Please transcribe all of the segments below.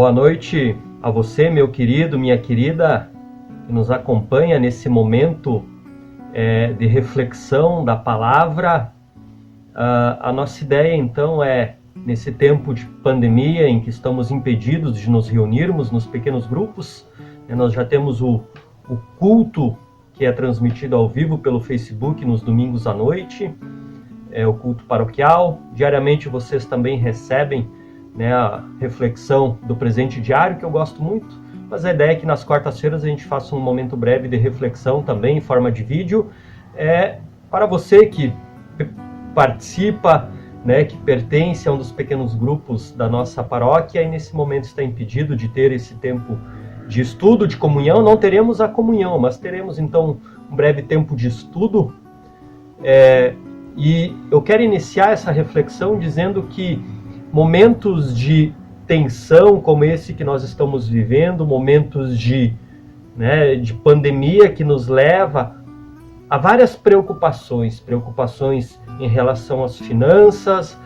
Boa noite a você, meu querido, minha querida, que nos acompanha nesse momento de reflexão da palavra. A nossa ideia, então, é, nesse tempo de pandemia em que estamos impedidos de nos reunirmos nos pequenos grupos, nós já temos o culto que é transmitido ao vivo pelo Facebook nos domingos à noite, o culto paroquial. Diariamente vocês também recebem a reflexão do presente diário, que eu gosto muito, mas a ideia é que nas quartas-feiras a gente faça um momento breve de reflexão também em forma de vídeo, para você que participa, que pertence a um dos pequenos grupos da nossa paróquia e nesse momento está impedido de ter esse tempo de estudo, de comunhão. Não teremos a comunhão, mas teremos então um breve tempo de estudo, e eu quero iniciar essa reflexão dizendo que momentos de tensão como esse que nós estamos vivendo, momentos de pandemia que nos leva a várias preocupações em relação às finanças,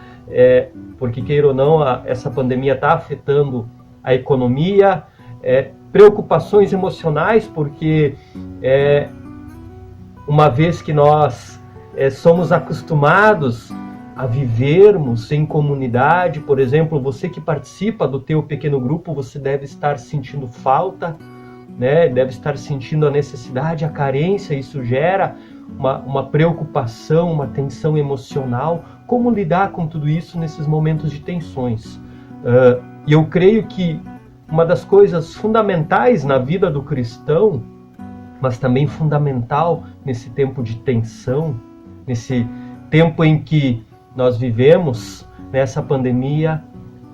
porque queira ou não, essa pandemia está afetando a economia, preocupações emocionais, porque uma vez que nós somos acostumados a vivermos em comunidade, por exemplo, você que participa do teu pequeno grupo, você deve estar sentindo falta, deve estar sentindo a necessidade, a carência. Isso gera uma preocupação, uma tensão emocional. Como lidar com tudo isso nesses momentos de tensões? E eu creio que uma das coisas fundamentais na vida do cristão, mas também fundamental nesse tempo de tensão, nesse tempo em que nós vivemos nessa pandemia,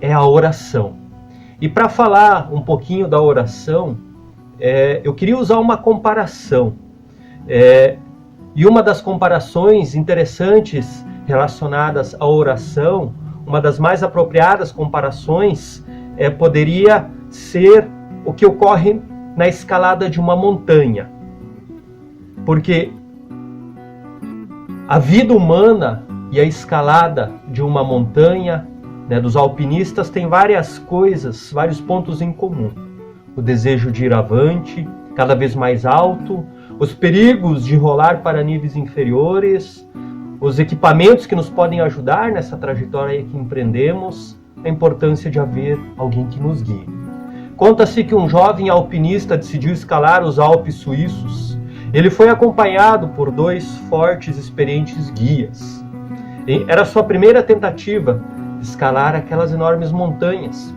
é a oração. E para falar um pouquinho da oração, eu queria usar uma comparação. E uma das comparações interessantes relacionadas à oração, uma das mais apropriadas comparações, poderia ser o que ocorre na escalada de uma montanha. Porque a vida humana e a escalada de uma montanha, dos alpinistas, tem várias coisas, vários pontos em comum. O desejo de ir avante, cada vez mais alto, os perigos de rolar para níveis inferiores, os equipamentos que nos podem ajudar nessa trajetória que empreendemos, a importância de haver alguém que nos guie. Conta-se que um jovem alpinista decidiu escalar os Alpes suíços. Ele foi acompanhado por 2 fortes e experientes guias. Era sua primeira tentativa de escalar aquelas enormes montanhas.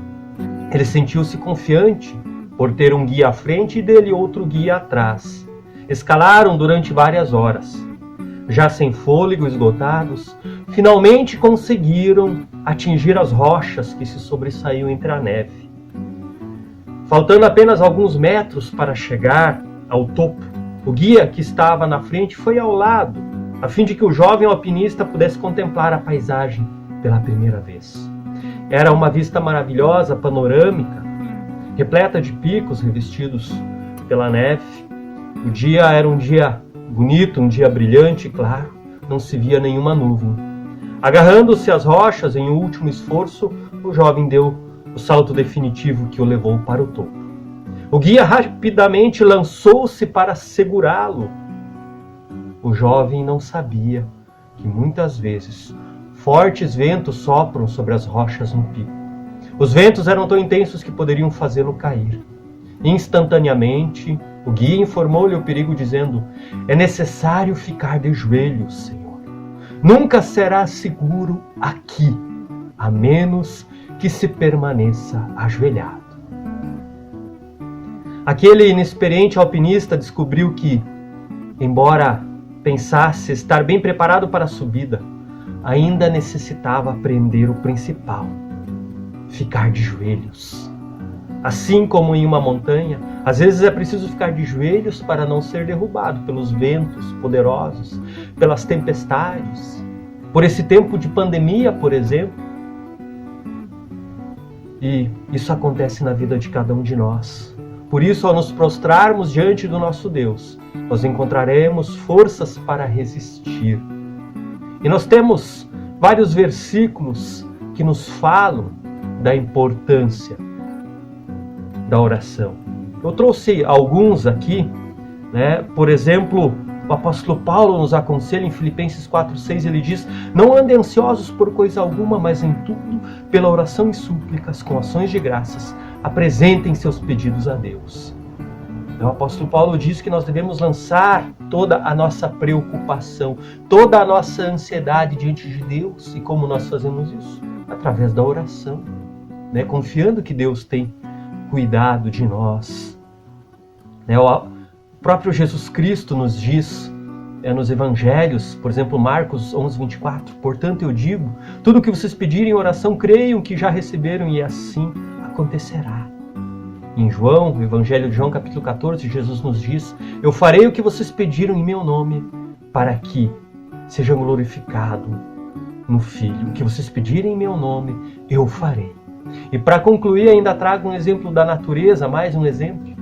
Ele sentiu-se confiante por ter um guia à frente e dele outro guia atrás. Escalaram durante várias horas. Já sem fôlego, esgotados, finalmente conseguiram atingir as rochas que se sobressaíam entre a neve. Faltando apenas alguns metros para chegar ao topo, o guia que estava na frente foi ao lado, a fim de que o jovem alpinista pudesse contemplar a paisagem pela primeira vez. Era uma vista maravilhosa, panorâmica, repleta de picos revestidos pela neve. O dia era um dia bonito, um dia brilhante, claro, não se via nenhuma nuvem. Agarrando-se às rochas em último esforço, o jovem deu o salto definitivo que o levou para o topo. O guia rapidamente lançou-se para segurá-lo. O jovem não sabia que muitas vezes fortes ventos sopram sobre as rochas no pico. Os ventos eram tão intensos que poderiam fazê-lo cair. Instantaneamente, o guia informou-lhe o perigo, dizendo: "É necessário ficar de joelhos, Senhor. Nunca será seguro aqui, a menos que se permaneça ajoelhado." Aquele inexperiente alpinista descobriu que, embora pensasse estar bem preparado para a subida, ainda necessitava aprender o principal: ficar de joelhos. Assim como em uma montanha, às vezes é preciso ficar de joelhos para não ser derrubado pelos ventos poderosos, pelas tempestades, por esse tempo de pandemia, por exemplo. E isso acontece na vida de cada um de nós. Por isso, ao nos prostrarmos diante do nosso Deus, nós encontraremos forças para resistir. E nós temos vários versículos que nos falam da importância da oração. Eu trouxe alguns aqui, né? Por exemplo, o apóstolo Paulo nos aconselha em Filipenses 4:6, ele diz: não andem ansiosos por coisa alguma, mas em tudo, pela oração e súplicas, com ações de graças, apresentem seus pedidos a Deus. O apóstolo Paulo diz que nós devemos lançar toda a nossa preocupação, toda a nossa ansiedade diante de Deus. E como nós fazemos isso? Através da oração, né? Confiando que Deus tem cuidado de nós. O próprio Jesus Cristo nos diz nos evangelhos, por exemplo, Marcos 11:24, portanto eu digo, tudo o que vocês pedirem em oração, creiam que já receberam e assim acontecerá. Em João, no Evangelho de João, capítulo 14, Jesus nos diz: eu farei o que vocês pediram em meu nome, para que seja glorificado no Filho. O que vocês pedirem em meu nome, eu farei. E para concluir, ainda trago um exemplo da natureza, mais um exemplo.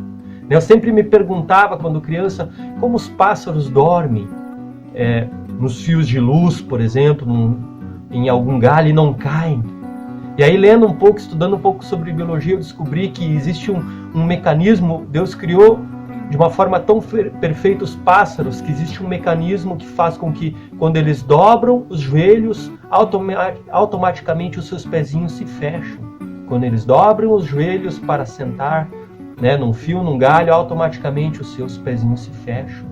Eu sempre me perguntava, quando criança, como os pássaros dormem nos fios de luz, por exemplo, em algum galho e não caem. E aí, lendo um pouco, estudando um pouco sobre biologia, eu descobri que existe um mecanismo, Deus criou de uma forma tão perfeita os pássaros, que existe um mecanismo que faz com que, quando eles dobram os joelhos, automaticamente os seus pezinhos se fecham. Quando eles dobram os joelhos para sentar, num fio, num galho, automaticamente os seus pezinhos se fecham.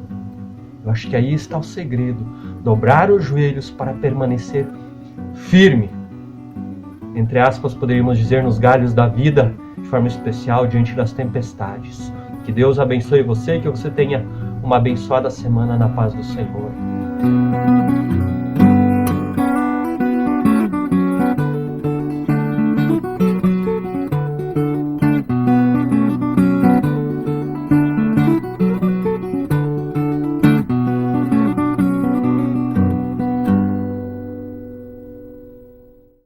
Eu acho que aí está o segredo, dobrar os joelhos para permanecer firme, entre aspas, poderíamos dizer, nos galhos da vida, de forma especial, diante das tempestades. Que Deus abençoe você e que você tenha uma abençoada semana na paz do Senhor.